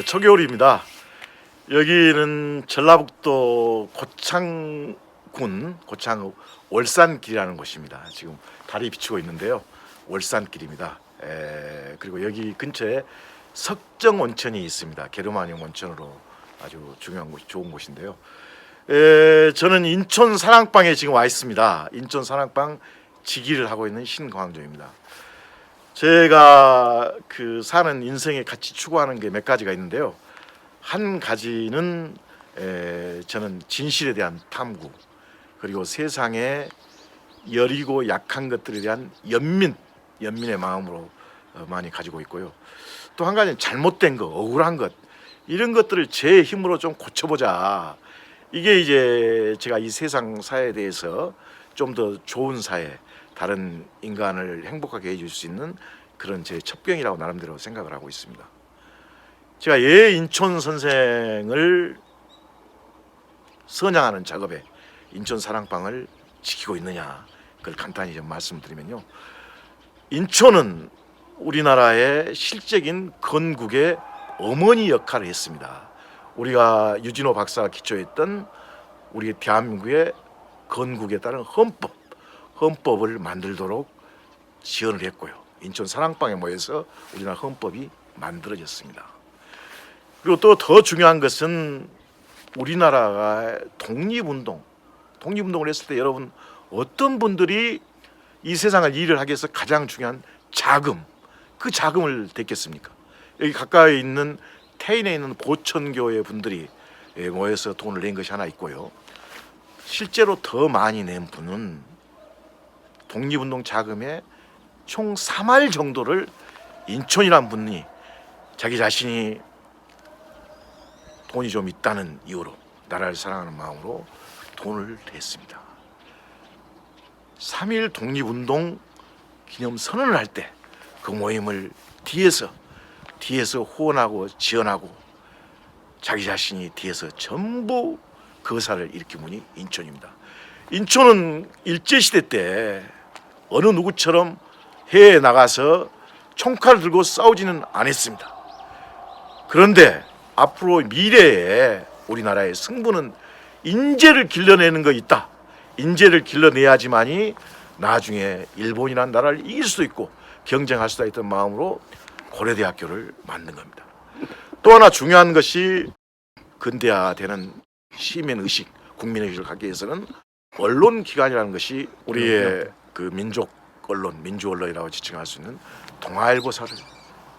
초겨울입니다. 여기는 전라북도 고창군 고창 월산길이라는 곳입니다. 지금 달이 비추고 있는데요. 월산길입니다. 그리고 여기 근처에 석정온천이 있습니다. 게르마늄 온천으로 아주 중요한 곳, 좋은 곳인데요. 저는 인천 사랑방에 지금 와 있습니다. 인천 사랑방 지기를 하고 있는 신광조입니다. 제가 사는 인생에 같이 추구하는 게 몇 가지가 있는데요. 한 가지는 저는 진실에 대한 탐구, 그리고 세상에 여리고 약한 것들에 대한 연민의 마음으로 많이 가지고 있고요. 또 한 가지는 잘못된 것, 억울한 것, 이런 것들을 제 힘으로 좀 고쳐보자. 이게 이제 제가 이 세상 사회에 대해서 좀 더 좋은 사회, 다른 인간을 행복하게 해줄 수 있는 그런 제 첩경이라고 나름대로 생각을 하고 있습니다. 제가 인천 선생을 선양하는 작업에 인천 사랑방을 지키고 있느냐, 그걸 간단히 좀 말씀드리면요. 인천은 우리나라의 실적인 건국의 어머니 역할을 했습니다. 우리가 유진호 박사가 기초했던 우리 대한민국의 건국에 따른 헌법을 만들도록 지원을 했고요. 인천 사랑방에 모여서 우리나라 헌법이 만들어졌습니다. 그리고 또 더 중요한 것은 우리나라가 독립운동을 했을 때 여러분 어떤 분들이 이 세상을 일을 하기 위해서 가장 중요한 그 자금을 댔겠습니까? 여기 가까이 있는 태인에 있는 보천교회 분들이 모여서 돈을 낸 것이 하나 있고요. 실제로 더 많이 낸 분은 독립운동 자금의 총 3할 정도를 인천이라는 분이 자기 자신이 돈이 좀 있다는 이유로, 나라를 사랑하는 마음으로 돈을 냈습니다. 3.1 독립운동 기념 선언을 할 때 그 모임을 뒤에서 후원하고 지원하고 자기 자신이 뒤에서 전부 거사를 일으킨 분이 인천입니다. 인천은 일제시대 때 어느 누구처럼 해외에 나가서 총칼을 들고 싸우지는 않았습니다. 그런데 앞으로 미래에 우리나라의 승부는 인재를 길러내는 거 있다. 인재를 길러내야지만이 나중에 일본이라는 나라를 이길 수도 있고 경쟁할 수도 있던 마음으로 고려대학교를 만든 겁니다. 또 하나 중요한 것이 근대화되는 시민의식, 국민의식을 갖기 위해서는 언론기관이라는 것이 우리의 민족 언론, 민주언론이라고 지칭할 수 있는 동아일보사를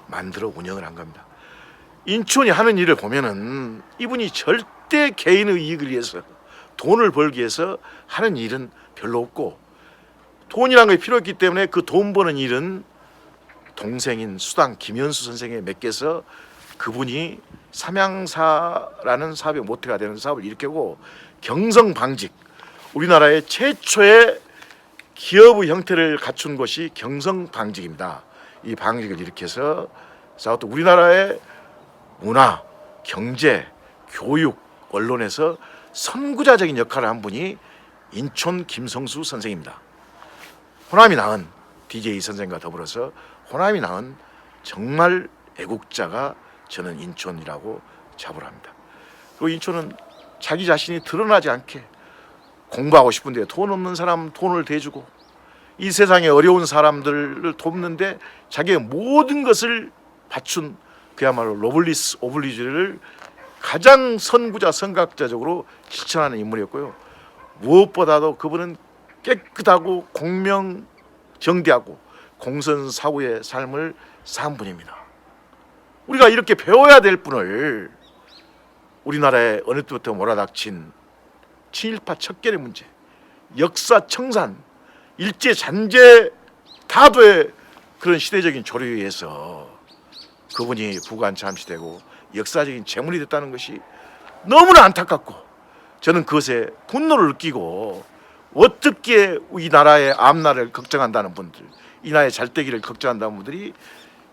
만들어 운영을 한 겁니다. 인천이 하는 일을 보면은 이분이 절대 개인의 이익을 위해서, 돈을 벌기 위해서 하는 일은 별로 없고, 돈이라는 게 필요 없기 때문에 그 돈 버는 일은 동생인 수당 김현수 선생에 맡겨서 그분이 삼양사라는 사업의 모태가 되는 사업을 일으키고, 경성방직, 우리나라의 최초의 기업의 형태를 갖춘 것이 경성방직입니다. 이 방직을 일으켜서 또 우리나라의 문화, 경제, 교육, 언론에서 선구자적인 역할을 한 분이 인천 김성수 선생입니다. 호남이 낳은 DJ 선생과 더불어서 호남이 낳은 정말 애국자가 저는 인천이라고 자부를 합니다. 그리고 인천은 자기 자신이 드러나지 않게 공부하고 싶은데 돈 없는 사람 돈을 대주고, 이 세상에 어려운 사람들을 돕는데 자기의 모든 것을 바춘 그야말로 로블리스 오블리주를 가장 선구자 선각자적으로 실천하는 인물이었고요. 무엇보다도 그분은 깨끗하고 공명정대하고 공선사후의 삶을 산 분입니다. 우리가 이렇게 배워야 될 분을 우리나라에 어느 때부터 몰아닥친 친일파 척결의 문제, 역사 청산, 일제 잔재 타도의 그런 시대적인 조류에 의해서 그분이 부관 잠시되고 역사적인 재물이 됐다는 것이 너무나 안타깝고, 저는 그것에 분노를 느끼고, 어떻게 이 나라의 앞날을 걱정한다는 분들, 이 나라의 잘되기를 걱정한다는 분들이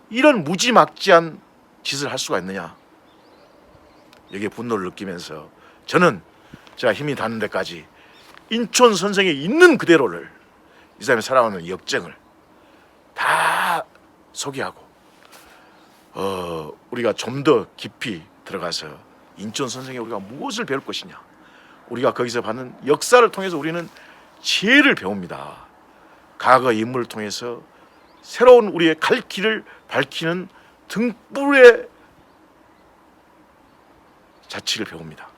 이런 무지막지한 짓을 할 수가 있느냐, 여기에 분노를 느끼면서 저는 제가 힘이 닿는 데까지 인천 선생이 있는 그대로를, 이 사람이 살아오는 역정을 다 소개하고, 우리가 좀 더 깊이 들어가서 인천 선생에 우리가 무엇을 배울 것이냐, 우리가 거기서 받는 역사를 통해서 우리는 지혜를 배웁니다. 과거 인물을 통해서 새로운 우리의 갈 길을 밝히는 등불의 자취를 배웁니다.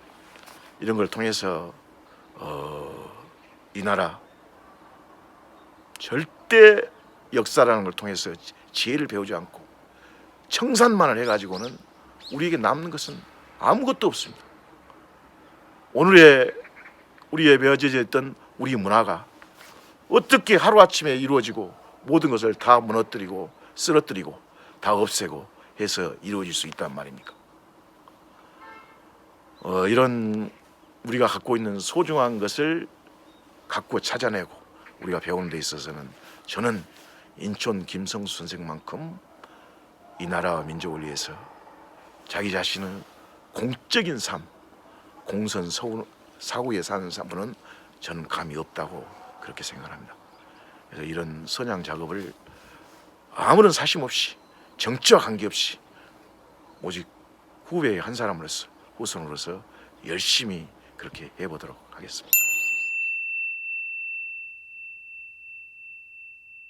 이런 걸 통해서 이 나라 절대 역사라는 걸 통해서 지혜를 배우지 않고 청산만을 해가지고는 우리에게 남는 것은 아무것도 없습니다. 오늘의 우리의 맺어져 있던 우리 문화가 어떻게 하루아침에 이루어지고 모든 것을 다 무너뜨리고 쓰러뜨리고 다 없애고 해서 이루어질 수 있단 말입니까? 이런 우리가 갖고 있는 소중한 것을 갖고 찾아내고 우리가 배우는 데 있어서는 저는 인천 김성수 선생만큼 이 나라와 민족을 위해서 자기 자신의 공적인 삶, 공선 사후에 사는 분은 저는 감이 없다고 그렇게 생각합니다. 그래서 이런 선양 작업을 아무런 사심 없이 정치와 관계없이 오직 후배의 한 사람으로서, 후손으로서 열심히 그렇게 해보도록 하겠습니다.